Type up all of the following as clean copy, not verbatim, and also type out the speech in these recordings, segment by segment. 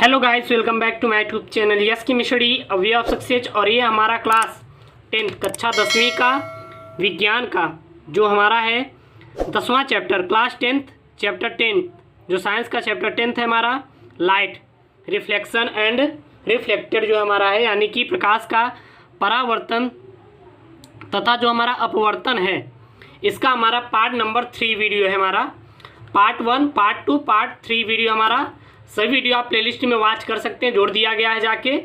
Hello guys, welcome back to my YouTube channel yes chemistry a way of success. और ये हमारा class 10 कक्षा 10वीं का विज्ञान का जो हमारा है 10वां चैप्टर, क्लास 10th चैप्टर 10 जो साइंस का चैप्टर 10th है हमारा, लाइट रिफ्लेक्शन एंड रिफ्लेक्टेड जो हमारा है, यानी कि प्रकाश का परावर्तन तथा जो हमारा अपवर्तन है, इसका हमारा पार्ट नंबर 3 वीडियो है हमारा। पार्ट 1, पार्ट 2, पार्ट 3 वीडियो हमारा, सभी वीडियो आप प्लेलिस्ट में वॉच कर सकते हैं, जोड़ दिया गया है जाके।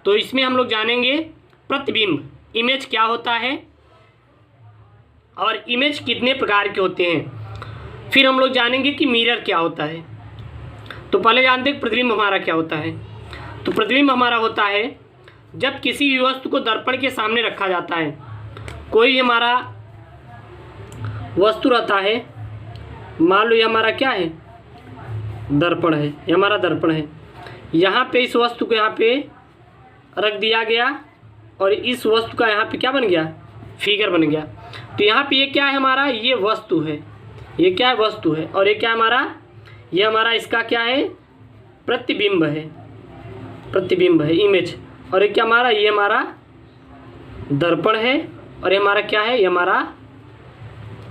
तो इसमें हम लोग जानेंगे प्रतिबिंब, इमेज क्या होता है और इमेज कितने प्रकार के होते हैं। फिर हम लोग जानेंगे कि मिरर क्या होता है। तो पहले जानते हैं प्रतिबिंब हमारा क्या होता है। तो प्रतिबिंब हमारा होता है जब किसी भी वस्तु को दर्पण के सामने रखा जाता है। कोई हमारा वस्तु रहता है, मान लो ये हमारा क्या है, दर्पण है, ये हमारा दर्पण है। यहाँ पे इस वस्तु को यहाँ पे रख दिया गया और इस वस्तु का यहाँ पे क्या बन गया, फिगर बन गया। तो यहाँ पे ये क्या है हमारा, ये वस्तु है, ये क्या है, वस्तु है। और ये क्या हमारा, ये हमारा इसका क्या है, प्रतिबिंब है, प्रतिबिंब है, इमेज। और ये क्या हमारा, ये हमारा दर्पण है और ये हमारा क्या है, ये हमारा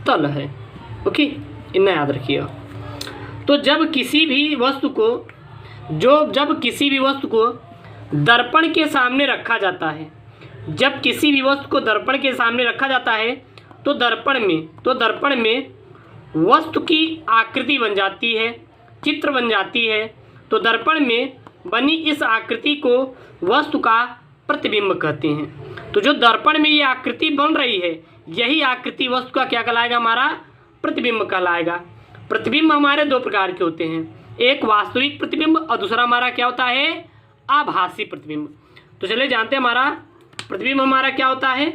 तल है। ओके, इतना याद रखिएगा। तो जब किसी भी वस्तु को दर्पण के सामने रखा जाता है, जब किसी भी वस्तु को दर्पण के सामने रखा जाता है तो दर्पण में वस्तु की आकृति बन जाती है, चित्र बन जाती है। तो दर्पण में बनी इस आकृति को वस्तु का प्रतिबिंब कहते हैं। तो जो दर्पण में ये आकृति बन रही है, यही आकृति वस्तु का क्या कहलाएगा, हमारा प्रतिबिंब कहलाएगा। प्रतिबिंब हमारे दो प्रकार के होते हैं, एक वास्तविक प्रतिबिंब और दूसरा हमारा क्या होता है, आभासी प्रतिबिंब। तो चलिए जानते हैं हमारा प्रतिबिंब हमारा क्या होता है।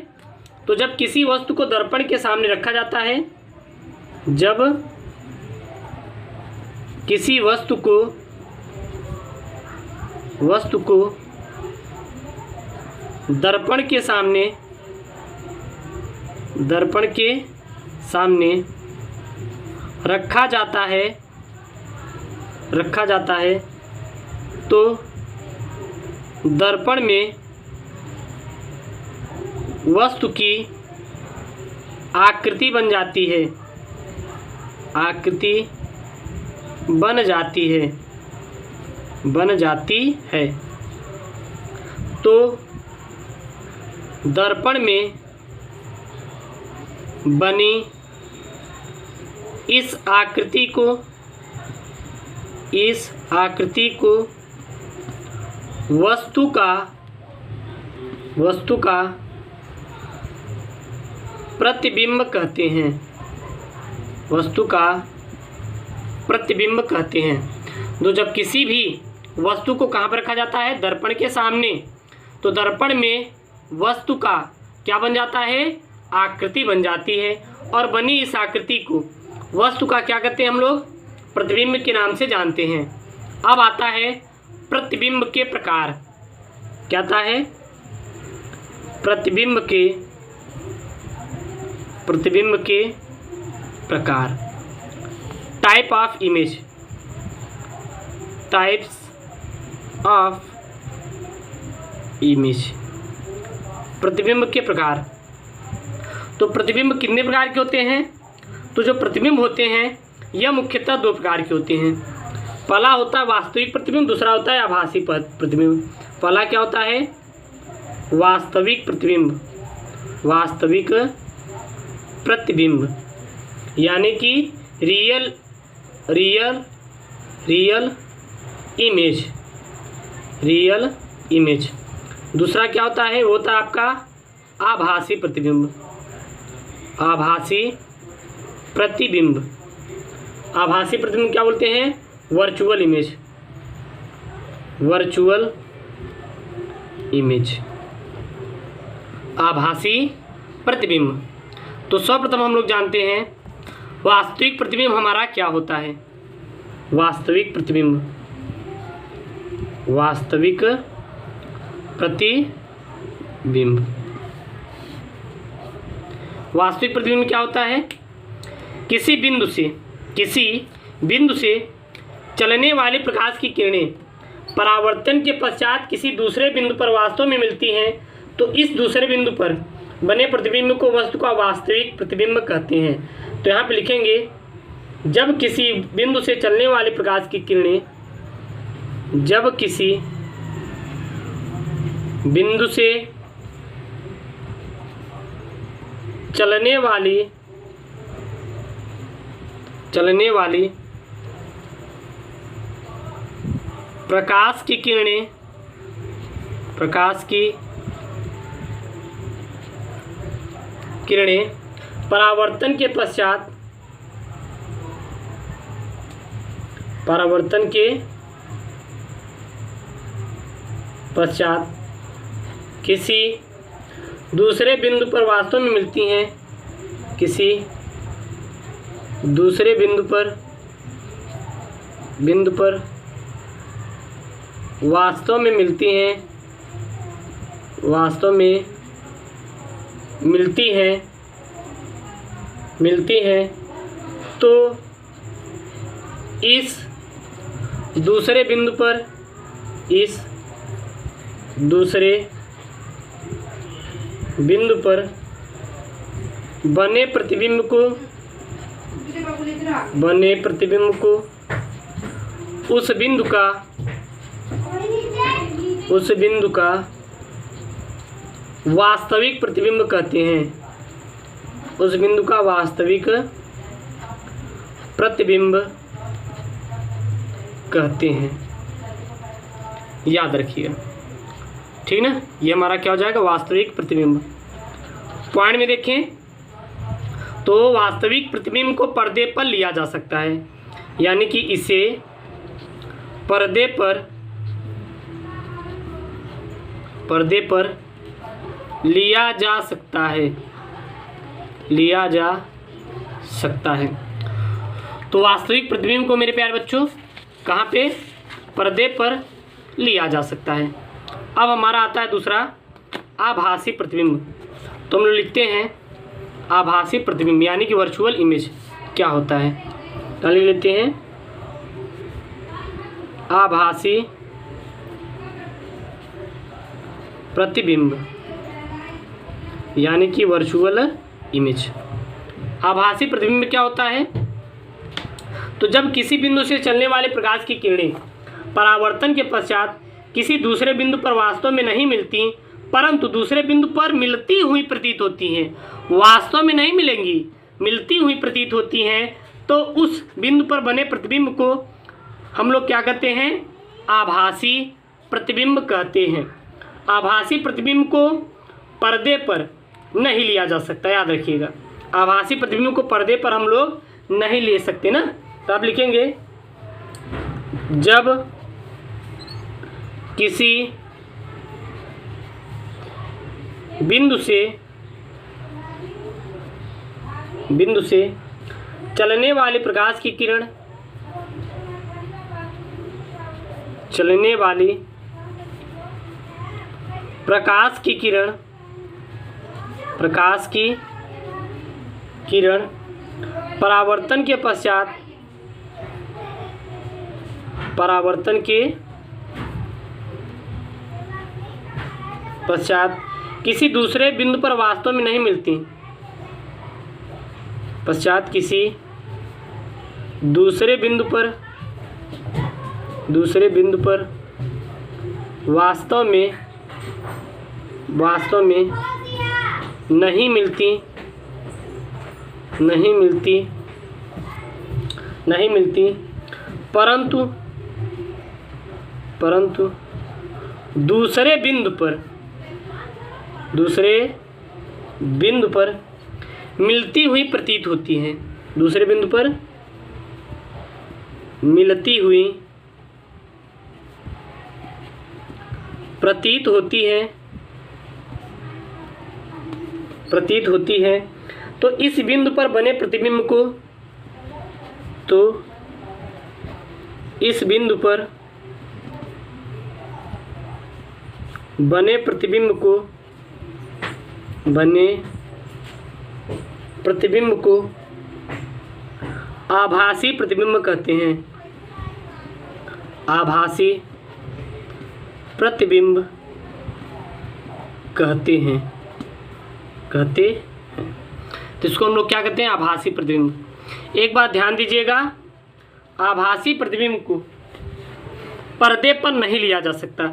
तो जब किसी वस्तु को दर्पण के सामने रखा जाता है, जब किसी वस्तु को दर्पण के सामने रखा जाता है तो दर्पण में वस्तु की आकृति बन जाती है, आकृति बन जाती है। तो दर्पण में बनी इस आकृति को वस्तु का प्रतिबिंब कहते हैं, वस्तु का प्रतिबिंब कहते हैं। तो जब किसी भी वस्तु को कहाँ पर रखा जाता है, दर्पण के सामने, तो दर्पण में वस्तु का क्या बन जाता है, आकृति बन जाती है। और बनी इस आकृति को वस्तु का क्या कहते हैं हम लोग, प्रतिबिंब के नाम से जानते हैं। अब आता है प्रतिबिंब के प्रकार। क्या आता है, प्रतिबिंब के प्रकार। Type of image, types of image, प्रतिबिंब के प्रकार। तो प्रतिबिंब कितने प्रकार के होते हैं। तो जो प्रतिबिंब होते हैं यह मुख्यतः दो प्रकार के होते हैं। पहला होता है वास्तविक प्रतिबिंब, दूसरा होता है आभासी प्रतिबिंब। पहला क्या होता है, वास्तविक प्रतिबिंब, वास्तविक प्रतिबिंब यानी कि रियल इमेज। दूसरा क्या होता है, वो होता है आपका आभासी प्रतिबिंब, आभासी प्रतिबिंब। आभासी प्रतिबिंब क्या बोलते हैं, वर्चुअल इमेज, आभासी प्रतिबिंब। तो सर्वप्रथम हम लोग जानते हैं वास्तविक प्रतिबिंब हमारा क्या होता है। वास्तविक प्रतिबिंब क्या होता है, किसी बिंदु से चलने वाले प्रकाश की किरणें परावर्तन के पश्चात किसी दूसरे बिंदु पर वास्तव में मिलती हैं तो इस दूसरे बिंदु पर बने प्रतिबिंब को वस्तु का वास्तविक प्रतिबिंब कहते हैं। तो यहाँ पे लिखेंगे, जब किसी बिंदु से चलने वाले प्रकाश की किरणें जब किसी बिंदु से चलने वाली प्रकाश की किरणें परावर्तन के पश्चात किसी दूसरे बिंदु पर वास्तव में मिलती हैं किसी दूसरे बिंदु पर वास्तव में मिलती हैं तो इस दूसरे बिंदु पर बने प्रतिबिंब को उस बिंदु का वास्तविक प्रतिबिंब कहते हैं। उस बिंदु का वास्तविक प्रतिबिंब कहते हैं, याद रखिएगा, ठीक ना। ये हमारा क्या हो जाएगा, वास्तविक प्रतिबिंब। पॉइंट में देखें तो वास्तविक प्रतिबिंब को पर्दे पर लिया जा सकता है, यानी कि इसे पर्दे पर लिया जा सकता है। तो वास्तविक प्रतिबिंब को मेरे प्यारे बच्चों कहाँ पे, पर्दे पर लिया जा सकता है। अब हमारा आता है दूसरा, आभासी प्रतिबिंब। तो हम लोग लिखते हैं आभासी प्रतिबिंब यानी कि वर्चुअल इमेज क्या होता है। तो लिख लेते हैं आभासी प्रतिबिंब यानी कि वर्चुअल इमेज। आभासी प्रतिबिंब क्या होता है, तो जब किसी बिंदु से चलने वाले प्रकाश की किरणें परावर्तन के पश्चात किसी दूसरे बिंदु पर वास्तव में नहीं मिलती परंतु दूसरे बिंदु पर मिलती हुई प्रतीत होती हैं, वास्तव में नहीं मिलेंगी, मिलती हुई प्रतीत होती हैं, तो उस बिंदु पर बने प्रतिबिंब को हम लोग क्या कहते हैं, आभासी प्रतिबिंब कहते हैं। आभासी प्रतिबिंब को पर्दे पर नहीं लिया जा सकता, याद रखिएगा। आभासी प्रतिबिंब को पर्दे पर हम लोग नहीं ले सकते ना। तो आप लिखेंगे, जब किसी बिंदु से चलने वाले प्रकाश की किरण परावर्तन के पश्चात किसी दूसरे बिंदु पर वास्तव में नहीं मिलती, दूसरे बिंदु पर वास्तव में नहीं मिलती परंतु दूसरे बिंदु पर मिलती हुई प्रतीत होती हैं, दूसरे बिंदु पर मिलती हुई प्रतीत होती है, तो इस बिंदु पर बने प्रतिबिंब को आभासी प्रतिबिंब कहते हैं। आभासी प्रतिबिंब कहते हैं। तो इसको हम लोग क्या कहते हैं? आभासी प्रतिबिंब। एक बात ध्यान दीजिएगा, आभासी प्रतिबिंब को पर्दे पर नहीं लिया जा सकता।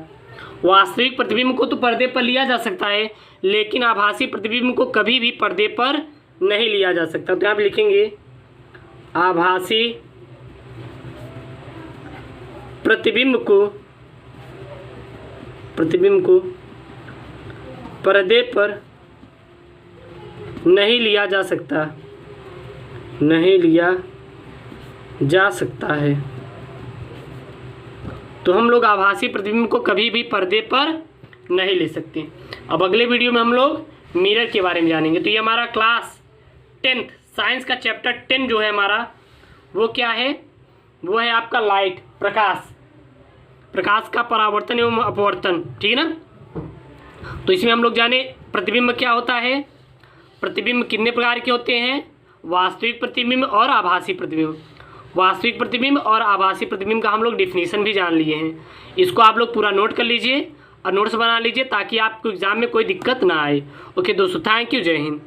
वास्तविक प्रतिबिंब को तो पर्दे पर लिया जा सकता है, लेकिन आभासी प्रतिबिंब को कभी भी पर्दे पर नहीं लिया जा सकता। तो यहाँ पे लिखेंगे आभासी प्रतिबिंब को पर्दे पर नहीं लिया जा सकता, नहीं लिया जा सकता है। तो हम लोग आभासी प्रतिबिंब को कभी भी पर्दे पर नहीं ले सकते। अब अगले वीडियो में हम लोग मिरर के बारे में जानेंगे। तो ये हमारा क्लास 10th साइंस का चैप्टर 10 जो है हमारा, वो क्या है? वो है आपका लाइट, प्रकाश का परावर्तन एवं अपवर्तन, ठीक है ना। तो इसमें हम लोग जाने प्रतिबिंब क्या होता है, प्रतिबिंब कितने प्रकार के होते हैं, वास्तविक प्रतिबिंब और आभासी प्रतिबिंब। वास्तविक प्रतिबिंब और आभासी प्रतिबिंब का हम लोग डिफिनीशन भी जान लिए हैं। इसको आप लोग पूरा नोट कर लीजिए और नोट्स बना लीजिए ताकि आपको एग्जाम में कोई दिक्कत ना आए। ओके दोस्तों, थैंक यू, जय हिंद।